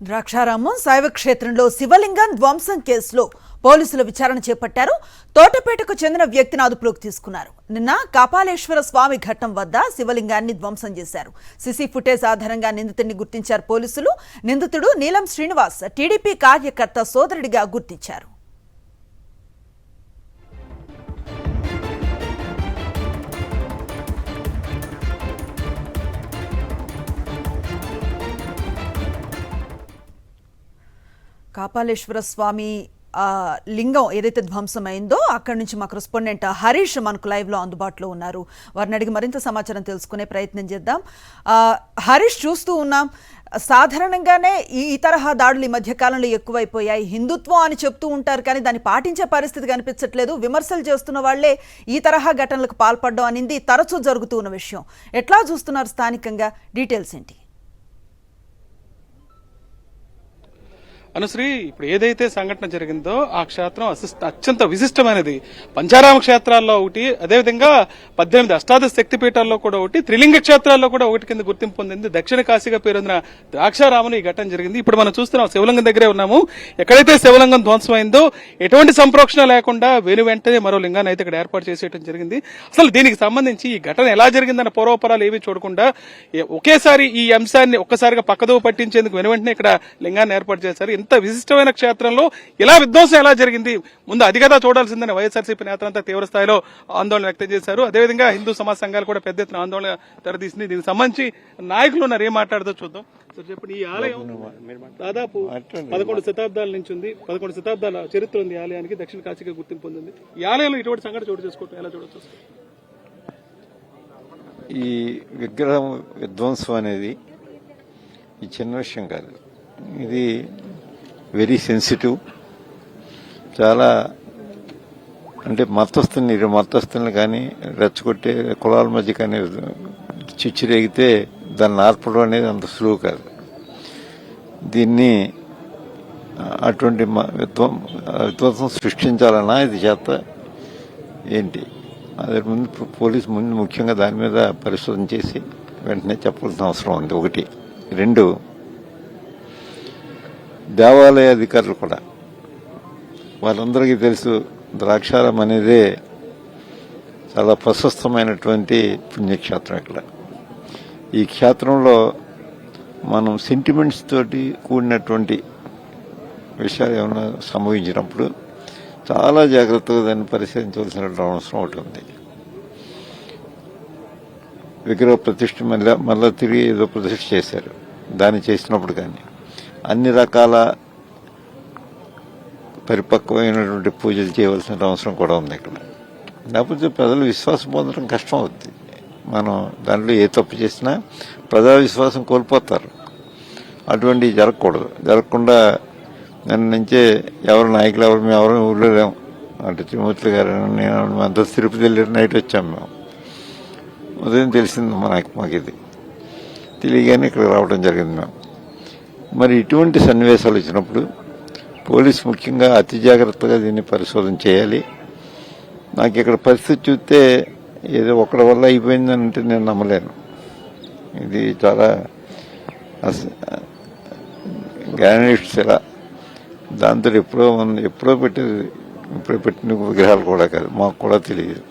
ద్రాక్షారామం శైవ క్షేత్రంలో శివలింగం ధ్వంసం కేసులో పోలీసులు విచారణ చేపట్టారు. తోటపేటకు చెందిన వ్యక్తిని అదుపులోకి తీసుకున్నారు. నిన్న కాపాలేశ్వర స్వామి ఘట్టం వద్ద శివలింగాన్ని ధ్వంసం చేశారు. సీసీ ఫుటేజ్ ఆధారంగా నిందితుడిని గుర్తించారు పోలీసులు. నిందితుడు నీలం శ్రీనివాస్ టీడీపీ కార్యకర్త సోదరుడిగా గుర్తించారు. కాపాలేశ్వర స్వామి లింగం ఏదైతే ధ్వంసమైందో అక్కడి నుంచి మా కరెస్పాండెంట్ హరీష్ మనకు లైవ్ లో అందుబాటులో ఉన్నారు. వారిని అడిగి మరింత సమాచారం తెలుసుకునే ప్రయత్నం చేద్దాం. హరీష్, చూస్తూ ఉన్నాం సాధారణంగానే ఈ తరహా దాడులు ఈ మధ్య కాలంలో ఎక్కువైపోయాయి. హిందుత్వం అని చెప్తూ ఉంటారు కానీ దాన్ని పాటించే పరిస్థితి కనిపించట్లేదు. విమర్శలు చేస్తున్న వాళ్లే ఈ తరహా ఘటనలకు పాల్పడడం అనేది తరచూ జరుగుతూ ఉన్న విషయం. ఎట్లా చూస్తున్నారు స్థానికంగా? డీటెయిల్స్ ఏంటి? అనుశ్రీ, ఇప్పుడు ఏదైతే సంఘటన జరిగిందో ఆ క్షేత్రం అత్యంత విశిష్టమైనది. పంచారామ క్షేత్రాల్లో ఒకటి, అదేవిధంగా 18 అష్టాదశ శక్తిపీఠాల్లో కూడా ఒకటి, త్రిలింగ క్షేత్రాల్లో కూడా ఒకటి కింద గుర్తింపు పొందింది. దక్షిణ కాశీగా పేరొందిన ద్రాక్షారామం ఈ ఘటన జరిగింది. ఇప్పుడు మనం చూస్తున్నాం శివలింగం దగ్గరే ఉన్నాము. ఎక్కడైతే శివలింగం ధ్వంసమైందో ఎటువంటి సంప్రోక్షణ లేకుండా వెంటనే మరో లింగాన్ని అయితే ఇక్కడ ఏర్పాటు చేసేయడం జరిగింది. అసలు దీనికి సంబంధించి ఈ ఘటన ఎలా జరిగిందన్న పూర్వపరాలు ఏమీ చూడకుండా ఒకేసారి ఈ అంశాన్ని ఒక్కసారిగా పక్కదో పట్టించేందుకు వెంటనే ఇక్కడ లింగాన్ని ఏర్పాటు చేశారు. ఇంత విశిష్టమైన క్షేత్రంలో ఇలా విధ్వంసం ఎలా జరిగింది, ముందు అది కదా చూడాల్సిందని వైఎస్ఆర్సీపీ నేతలంతా తీవ్ర స్థాయిలో ఆందోళన వ్యక్తం చేశారు. అదేవిధంగా హిందూ సమాజ సంఘాలు కూడా పెద్ద ఎత్తున ఆందోళన తెరదీసింది. దీనికి సంబంధించి నాయకులు ఉన్నారు, ఏం మాట్లాడుతూ చూద్దాం. చెప్పండి, ఈ ఆలయం దాదాపు 11 శతాబ్దాల నుంచి ఉంది. 11 శతాబ్దాల చరిత్ర ఉంది. ఆలయానికి దక్షిణ కాశీగా గుర్తింపు పొందింది. ఈ ఆలయంలో ఇటువంటి సంఘటన చోటు చేసుకోవటం ఎలా చూడొచ్చు? ఈ విగ్రహం విధ్వంసం అనేది ఈ చిన్న విషయం కాదు. ఇది వెరీ సెన్సిటివ్. చాలా అంటే మతస్థుల్ని కానీ రెచ్చగొట్టే కులాల మధ్య కానీ చిచ్చురేగితే దాన్ని ఆర్పడం అనేది అంత సులువు కాదు. దీన్ని అటువంటి విధ్వంసం సృష్టించాలన్నా ఇది చేత ఏంటి అదే పోలీసు ముందు ముఖ్యంగా దాని మీద పరిశోధన చేసి వెంటనే చెప్పాల్సిన అవసరం ఉంది. ఒకటి. రెండు, దేవాలయ అధికారులు కూడా వాళ్ళందరికీ తెలుసు ద్రాక్షారామం అనేదే చాలా ప్రశస్తమైనటువంటి పుణ్యక్షేత్రం. ఇక్కడ ఈ క్షేత్రంలో మనం సెంటిమెంట్స్ తోటి కూడినటువంటి విషయాలు ఏమైనా సంభవించినప్పుడు చాలా జాగ్రత్తగా దాన్ని పరిశీలించవలసిన అవసరం ఒకటి ఉంది. విగ్రహ ప్రతిష్ఠ మళ్ళా తిరిగి ఏదో ప్రతిష్ఠ చేశారు. దాన్ని చేసినప్పుడు కానీ అన్ని రకాల పరిపక్వమైనటువంటి పూజలు చేయవలసిన అవసరం కూడా ఉంది ఇక్కడ. లేకపోతే ప్రజలు విశ్వాసం పొందడం కష్టం అవుతుంది. మనం దాంట్లో ఏ తప్పు చేసినా ప్రజా విశ్వాసం కోల్పోతారు. అటువంటివి జరగకుండా దాని నుంచే ఎవరు నాయకులు మేము ఎవరు ఊళ్ళో లేము. అంటే త్రిమూర్తి గారు నేను అంతా తిరుపతి వెళ్ళి నైట్ వచ్చాము. మేము ఉదయం తెలిసింది మాకు ఇది తెలియగానే ఇక్కడ రావడం జరిగింది. మేము మరి ఇటువంటి సన్నివేశాలు వచ్చినప్పుడు పోలీసు ముఖ్యంగా అతి జాగ్రత్తగా దీన్ని పరిశోధన చేయాలి. నాకు ఇక్కడ పరిస్థితి చూస్తే ఏదో ఒకరి వల్ల అయిపోయిందని అంటే నేను నమ్మలేను. ఇది చాలా గ్రానైట్స్ ఇలా దాంతో ఎప్పుడో పెట్టిన విగ్రహాలు కూడా కాదు. మాకు కూడా తెలియదు.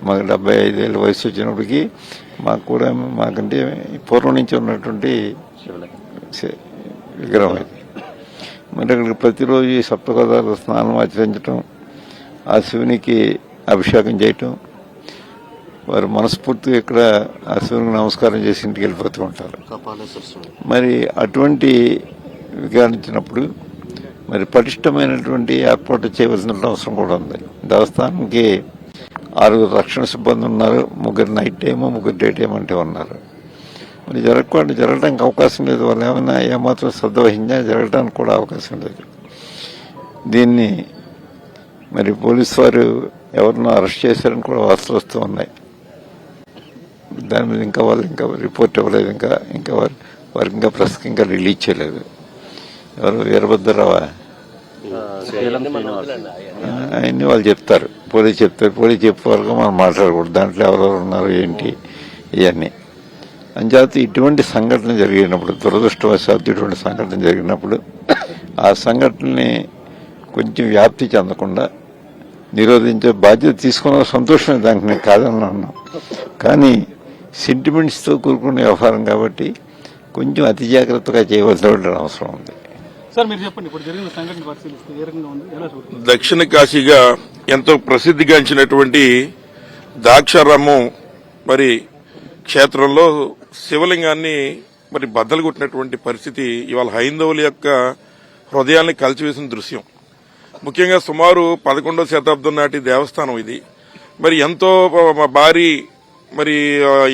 మాకు 75 ఏళ్ళ వయసు వచ్చినప్పటికీ మాకంటే పూర్వం నుంచి ఉన్నటువంటి విగ్రహం ఇది. మరి అక్కడికి ప్రతిరోజు ఈ సప్తపదార్థ స్నానం ఆచరించడం, ఆ శివునికి అభిషేకం చేయటం, వారు మనస్ఫూర్తిగా ఇక్కడ ఆ శివునికి నమస్కారం చేసి ఇంటికి వెళ్ళిపోతూ ఉంటారు. మరి అటువంటి విగ్రహించినప్పుడు మరి పటిష్టమైనటువంటి ఏర్పాటు చేయవలసిన అవసరం కూడా ఉంది. దేవస్థానానికి 6 రక్షణ సిబ్బంది ఉన్నారు. 3 నైట్ టైము, 3 డే టైం అంటే ఉన్నారు. మరి జరగడానికి అవకాశం లేదు. వాళ్ళు ఏమైనా ఏమాత్రం శ్రద్ధ వహించినా జరగడానికి కూడా అవకాశం లేదు. దీన్ని మరి పోలీసు వారు ఎవరినో అరెస్ట్ చేశారని కూడా వార్తలు వస్తూ ఉన్నాయి. దాని మీద వాళ్ళు ఇంకా రిపోర్ట్ ఇవ్వలేదు. ఇంకా వారికి ఇంకా ప్రెస్కి ఇంకా రిలీజ్ చేయలేదు. ఎవరు వీరభద్రరావా అవన్నీ వాళ్ళు చెప్తారు. పోలీసు చెప్పే వరకు మనం మాట్లాడకూడదు. దాంట్లో ఎవరెవరు ఉన్నారు ఏంటి ఇవన్నీ అంచేత ఇటువంటి సంఘటన జరిగినప్పుడు, దురదృష్టవశాత్తు ఇటువంటి సంఘటన జరిగినప్పుడు ఆ సంఘటనని కొంచెం వ్యాప్తి చెందకుండా నిరోధించే బాధ్యత తీసుకున్న సంతోషమే, దానికి నేను కాదని అన్నాను. కానీ సెంటిమెంట్స్తో కూరుకున్న వ్యవహారం కాబట్టి కొంచెం అతి జాగ్రత్తగా చేయవలసిన అవసరం ఉంది. సార్ మీరు చెప్పండి, ఇప్పుడు జరిగిన సంఘటన పరిశీలిస్తే ఏ రకంగా ఉంది, ఎలా చూడండి? దక్షిణ కాశీగా ఎంతో ప్రసిద్ధిగాంచినటువంటి ద్రాక్షారామం మరి క్షేత్రంలో శివలింగాన్ని మరి బద్దలు కొట్టినటువంటి పరిస్థితి ఇవాళ హైందవుల యొక్క హృదయాల్ని కలిచివేసిన దృశ్యం. ముఖ్యంగా సుమారు 11వ శతాబ్దం నాటి దేవస్థానం ఇది. మరి ఎంతో భారీ మరి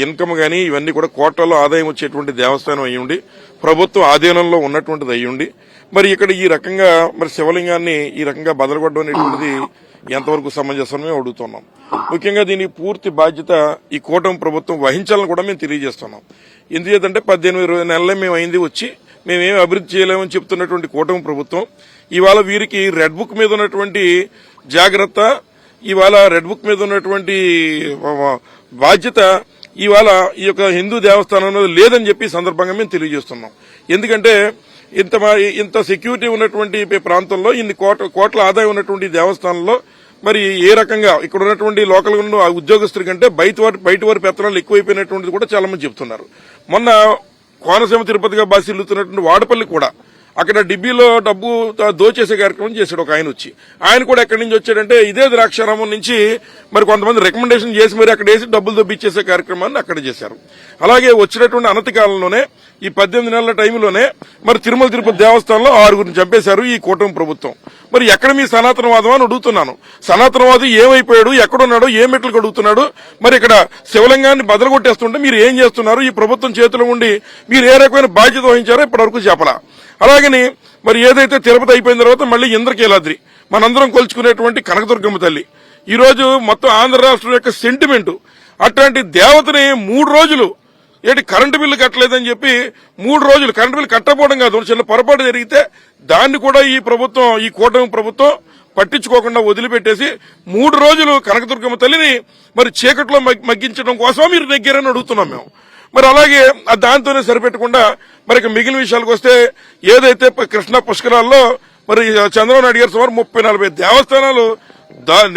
ఇన్కమ్ గానీ ఇవన్నీ కూడా కోట్లలో ఆదాయం వచ్చేటువంటి దేవస్థానం అయ్యుండి, ప్రభుత్వం ఆధీనంలో ఉన్నటువంటిది అయ్యుండి, మరి ఇక్కడ ఈ రకంగా మరి శివలింగాన్ని ఈ రకంగా బదలగొట్టడం అనేటువంటిది ఎంతవరకు సమంజసమే అడుగుతున్నాం. ముఖ్యంగా దీనికి పూర్తి బాధ్యత ఈ కూటమి ప్రభుత్వం వహించాలని కూడా మేము తెలియజేస్తున్నాం. ఎందుకంటే 18-20 నెలలే మేము అయింది వచ్చి మేమేమి అభివృద్ధి చేయలేమని చెప్తున్నటువంటి కూటమి ప్రభుత్వం ఇవాళ వీరికి రెడ్ బుక్ మీద ఉన్నటువంటి జాగ్రత్త, ఇవాళ రెడ్ బుక్ మీద ఉన్నటువంటి బాధ్యత ఇవాళ ఈ యొక్క హిందూ దేవస్థానంలో లేదని చెప్పి సందర్భంగా మేము తెలియజేస్తున్నాం. ఎందుకంటే ఇంత సెక్యూరిటీ ఉన్నటువంటి ప్రాంతంలో ఇన్ని కోట్ల ఆదాయం ఉన్నటువంటి దేవస్థానంలో మరి ఏ రకంగా ఇక్కడ ఉన్నటువంటి లోకల్ ఉద్యోగస్తుల కంటే బయట వారి పెత్తనాలు ఎక్కువైపోయినటువంటిది కూడా చాలా మంది చెప్తున్నారు. మొన్న కోనసీమ తిరుపతిగా బాసిల్లుతున్నటువంటి వాడపల్లి కూడా అక్కడ డిబ్బీలో డబ్బు దోచేసే కార్యక్రమం చేశాడు ఒక ఆయన వచ్చి. ఆయన కూడా ఎక్కడి నుంచి వచ్చాడంటే ఇదే ద్రాక్షారామం నుంచి మరి కొంతమంది రికమెండేషన్ చేసి మరి అక్కడ వేసి డబ్బులు దొబ్బిచ్చేసే కార్యక్రమాన్ని అక్కడ చేశారు. అలాగే వచ్చినటువంటి అనతి కాలంలోనే ఈ 18 నెలల టైంలోనే మరి తిరుమల తిరుపతి దేవస్థానంలో 6గురిని చంపేశారు ఈ కూటమి ప్రభుత్వం. మరి ఎక్కడ మీ సనాతనవాదం అని అడుగుతున్నాను. సనాతనవాది ఏమైపోయాడు, ఎక్కడున్నాడు, ఏ మెట్లు అడుగుతున్నాడు? మరి ఇక్కడ శివలింగాన్ని బదలగొట్టేస్తుంటే మీరు ఏం చేస్తున్నారు? ఈ ప్రభుత్వం చేతిలో ఉండి మీరు ఏ రకమైన బాధ్యత వహించారో ఇప్పటివరకు చెప్పలా. అలాగని మరి ఏదైతే తిరుపతి అయిపోయిన తర్వాత మళ్ళీ ఇంద్రకీలాద్రి మనందరం కొలుచుకునేటువంటి కనకదుర్గమ్మ తల్లి ఈ రోజు మొత్తం ఆంధ్ర రాష్ట్రం యొక్క సెంటిమెంట్. అట్లాంటి దేవతని 3 రోజులు కరెంటు బిల్లు కట్టలేదని చెప్పి 3 రోజులు కరెంటు బిల్లు కట్టకపోవడం కాదు, చిన్న పొరపాటు జరిగితే దాన్ని కూడా ఈ కూటమి ప్రభుత్వం పట్టించుకోకుండా వదిలిపెట్టేసి 3 రోజులు కనకదుర్గమ్మ తల్లిని మరి చీకట్లో మగ్గించడం కోసం మీరు నెగ్గారని అడుగుతున్నాం మేము. మరి అలాగే దాంతోనే సరిపెట్టకుండా మరి మిగిలిన విషయాలకు వస్తే ఏదైతే కృష్ణా పుష్కరాల్లో మరి చంద్రబాబు నాయుడు గారు సుమారు 30-40 దేవస్థానాలు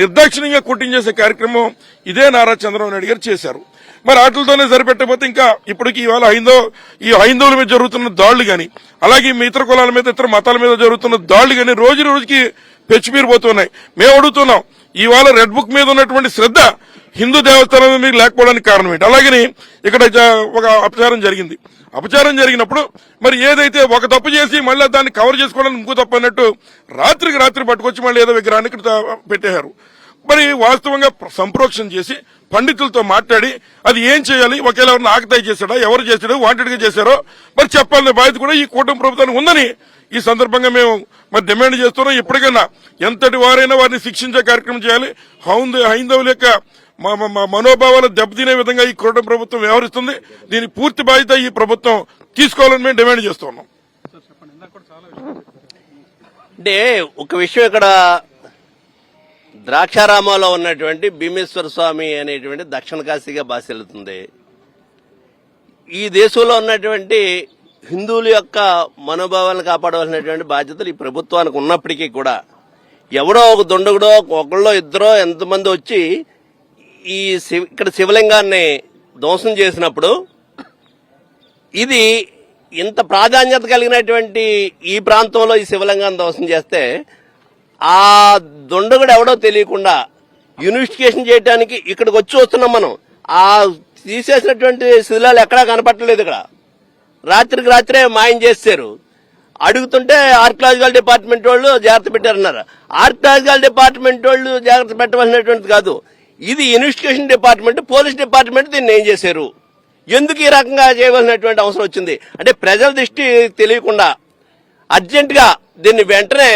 నిర్దాక్షిణ్యంగా కొట్టించేసే కార్యక్రమం ఇదే నారా చంద్రబాబు నాయుడు గారు చేశారు. మరి వాటితోనే సరిపెట్టకపోతే ఇంకా ఇప్పటికి ఇవాళ హైందవుల మీద జరుగుతున్న దాడులు గాని, అలాగే మీ ఇతర కులాల మీద ఇతర మతాల మీద జరుగుతున్న దాడులు గాని రోజు రోజుకి పెచ్చిమీరిపోతున్నాయి. మేము అడుగుతున్నాం, ఇవాళ రెడ్ బుక్ మీద ఉన్నటువంటి శ్రద్ధ హిందూ దేవస్థానం మీద లేకపోవడానికి కారణం ఏంటి? అలాగని ఇక్కడ ఒక అపచారం జరిగింది. అపచారం జరిగినప్పుడు మరి ఏదైతే ఒక తప్పు చేసి మళ్ళీ దాన్ని కవర్ చేసుకోవడానికి ఇంకో తప్పు అన్నట్టు రాత్రికి రాత్రి పట్టుకొచ్చి మళ్ళీ ఏదో విగ్రహాన్ని పెట్టేశారు. మరి వాస్తవంగా సంప్రోక్షణ చేసి పండితులతో మాట్లాడి అది ఏం చేయాలి, ఒకేలా ఎవరిని ఆకతాయి చేశాడా, ఎవరు చేశాడో, వాంటెడ్ గా చేశారో మరి చెప్పాలనే బాధ్యత కూడా ఈ కూటమి ప్రభుత్వానికి ఉందని ఈ సందర్భంగా మేము మరి డిమాండ్ చేస్తున్నాం. ఇప్పటికైనా ఎంతటి వారైనా వారిని శిక్షించే కార్యక్రమం చేయాలి. హైందవుల యొక్క మనోభావాలు దెబ్బతినే విధంగా ఈ కూటమి ప్రభుత్వం వ్యవహరిస్తుంది. దీని పూర్తి బాధ్యత ఈ ప్రభుత్వం తీసుకోవాలని మేము డిమాండ్ చేస్తున్నాం. అంటే ఒక విషయం, ఇక్కడ ద్రాక్షారామంలో ఉన్నటువంటి భీమేశ్వర స్వామి అనేటువంటి దక్షిణ కాశీగా బాసిల్లుతుంది. ఈ దేశంలో ఉన్నటువంటి హిందువుల యొక్క మనోభావాలను కాపాడవలసినటువంటి బాధ్యతలు ఈ ప్రభుత్వానికి ఉన్నప్పటికీ కూడా ఎవడో ఒక దుండగుడో ఒకళ్ళో ఇద్దరో ఎంతమంది వచ్చి ఇక్కడ శివలింగాన్ని ధ్వంసం చేసినప్పుడు ఇది ఇంత ప్రాధాన్యత కలిగినటువంటి ఈ ప్రాంతంలో ఈ శివలింగాన్ని ధ్వంసం చేస్తే ఆ దుండగుడు ఎవడో తెలియకుండా ఇన్వెస్టిగేషన్ చేయడానికి ఇక్కడికి వచ్చి వస్తున్నాం మనం. ఆ తీసేసినటువంటి శిథిలాలు ఎక్కడా కనపట్టలేదు. ఇక్కడ రాత్రికి రాత్రే మాయం చేశారు. అడుగుతుంటే ఆర్కియాలజికల్ డిపార్ట్మెంట్ వాళ్ళు జాగ్రత్త పెట్టారన్నారు. ఆర్కియాలజికల్ డిపార్ట్మెంట్ వాళ్ళు జాగ్రత్త పెట్టవలసినటువంటిది కాదు, ఇది ఇన్వెస్టిగేషన్ డిపార్ట్మెంట్, పోలీస్ డిపార్ట్మెంట్ దీన్ని ఏం చేశారు, ఎందుకు ఈ రకంగా చేయవలసినటువంటి అవసరం వచ్చింది అంటే ప్రజల దృష్టి తెలియకుండా అర్జెంట్ గా వెంటనే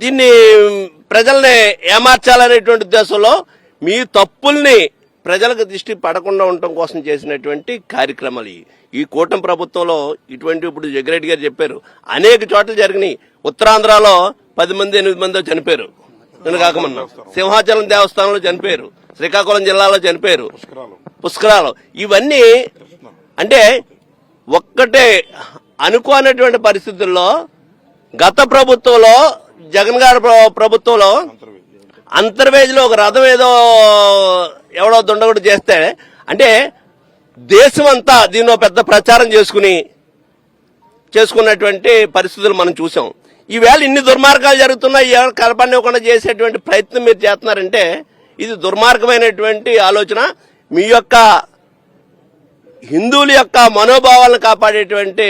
దీన్ని ప్రజల్ని ఏమార్చాలనేటువంటి ఉద్దేశంలో మీ తప్పుల్ని ప్రజలకు దృష్టి పడకుండా ఉండటం కోసం చేసినటువంటి కార్యక్రమాలు ఈ కూటమి ప్రభుత్వంలో. ఇటువంటి ఇప్పుడు జగ్గిరెడ్డి గారు చెప్పారు, అనేక చోట్ల జరిగినాయి. ఉత్తరాంధ్రలో 10 మంది 8 మందో చనిపోయారు. నేను కాకమన్నా సింహాచలం దేవస్థానంలో చనిపోయారు, శ్రీకాకుళం జిల్లాలో చనిపోయారు, పుష్కరాలు. ఇవన్నీ అంటే ఒక్కటే అనుకోనటువంటి పరిస్థితుల్లో గత ప్రభుత్వంలో జగన్ గారి ప్రభుత్వంలో అంతర్వేదిలో ఒక రథం ఏదో ఎవడో దుండగుడు చేస్తే అంటే దేశం అంతా దీనిలో పెద్ద ప్రచారం చేసుకున్నటువంటి పరిస్థితులు మనం చూసాం. ఈవేళ ఇన్ని దుర్మార్గాలు జరుగుతున్నాయి, ఎవరు కలపనివ్వకుండా చేసేటువంటి ప్రయత్నం మీరు చేస్తున్నారంటే ఇది దుర్మార్గమైనటువంటి ఆలోచన. మీ యొక్క హిందువుల యొక్క మనోభావాలను కాపాడేటువంటి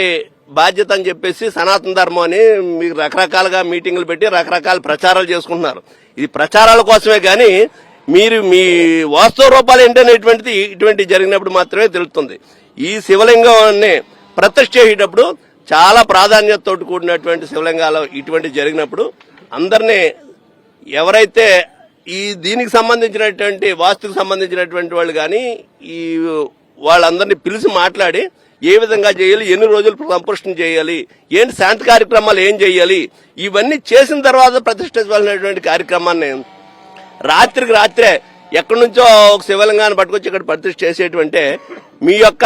బాధ్యత అని చెప్పేసి సనాతన ధర్మం అని మీకు రకరకాలుగా మీటింగులు పెట్టి రకరకాల ప్రచారాలు చేసుకుంటున్నారు. ఇది ప్రచారాల కోసమే కానీ మీరు మీ వాస్తవ రూపాలు ఏంటనేటువంటిది ఇటువంటి జరిగినప్పుడు మాత్రమే తెలుస్తుంది. ఈ శివలింగాన్ని ప్రతిష్ఠ చేసేటప్పుడు చాలా ప్రాధాన్యతతో కూడినటువంటి శివలింగాలు ఇటువంటి జరిగినప్పుడు అందరినీ ఎవరైతే ఈ దీనికి సంబంధించినటువంటి వాస్తుకు సంబంధించినటువంటి వాళ్ళు కానీ ఈ వాళ్ళందరినీ పిలిచి మాట్లాడి ఏ విధంగా చేయాలి, ఎన్ని రోజులు సంపుష్టం చేయాలి, ఏంటి శాంతి కార్యక్రమాలు ఏం చేయాలి, ఇవన్నీ చేసిన తర్వాత ప్రతిష్ఠించవలసినటువంటి కార్యక్రమాన్ని రాత్రికి రాత్రే ఎక్కడి నుంచో ఒక శివలింగాన్ని పట్టుకొచ్చి ఇక్కడ ప్రతిష్ఠ చేసేటువంటి మీ యొక్క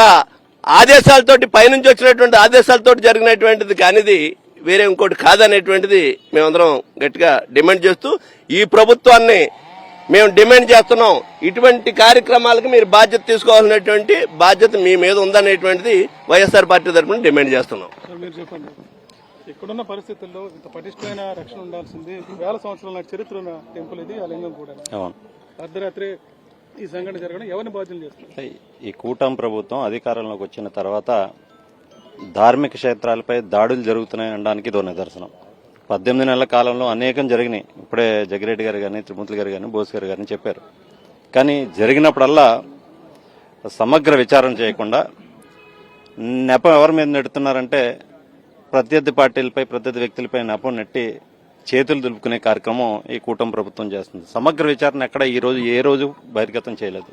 ఆదేశాలతోటి పైనుంచి వచ్చినటువంటి ఆదేశాలతోటి జరిగినటువంటిది కానిది వేరే ఇంకోటి కాదనేటువంటిది మేమందరం గట్టిగా డిమాండ్ చేస్తూ ఈ ప్రభుత్వాన్ని మేము డిమాండ్ చేస్తున్నాం. ఇటువంటి కార్యక్రమాలకు మీరు బాధ్యత తీసుకోవాల్సినటువంటి బాధ్యత మీ మీద ఉందనేటువంటిది వైఎస్ఆర్ పార్టీ తరఫున డిమాండ్ చేస్తున్నాం. మీరు చెప్పండి, ఇక్కడున్న పరిస్థితుల్లో ఇంత పటిష్టమైన రక్షణ ఉండాల్సింది. వేల సంవత్సరాల నాటి చరిత్ర ఉన్న టెంపుల్ ఇది, ఆ లింగం కూడా. అర్ధరాత్రి ఈ సంఘటన జరగడం ఎవరిని బాధ్యులు చేస్తారు? ఈ కూటమి ప్రభుత్వం అధికారంలోకి వచ్చిన తర్వాత ధార్మిక క్షేత్రాలపై దాడులు జరుగుతున్నాయి అనడానికి ఇదో నిదర్శనం. 18 నెలల కాలంలో అనేకం జరిగినాయి. ఇప్పుడే జగిరెడ్డి గారు కానీ, త్రిమూర్తులు గారు కానీ, బోస్ గారు కానీ చెప్పారు. కానీ జరిగినప్పుడల్లా సమగ్ర విచారణ చేయకుండా నెపం ఎవరి మీద నెడుతున్నారంటే ప్రత్యర్థి పార్టీలపై, ప్రత్యర్థి వ్యక్తులపై నెపం నెట్టి చేతులు దులుపుకునే కార్యక్రమం ఈ కూటమి ప్రభుత్వం చేస్తుంది. సమగ్ర విచారణ ఎక్కడ ఈ రోజు ఏ రోజు బహిర్గతం చేయలేదు.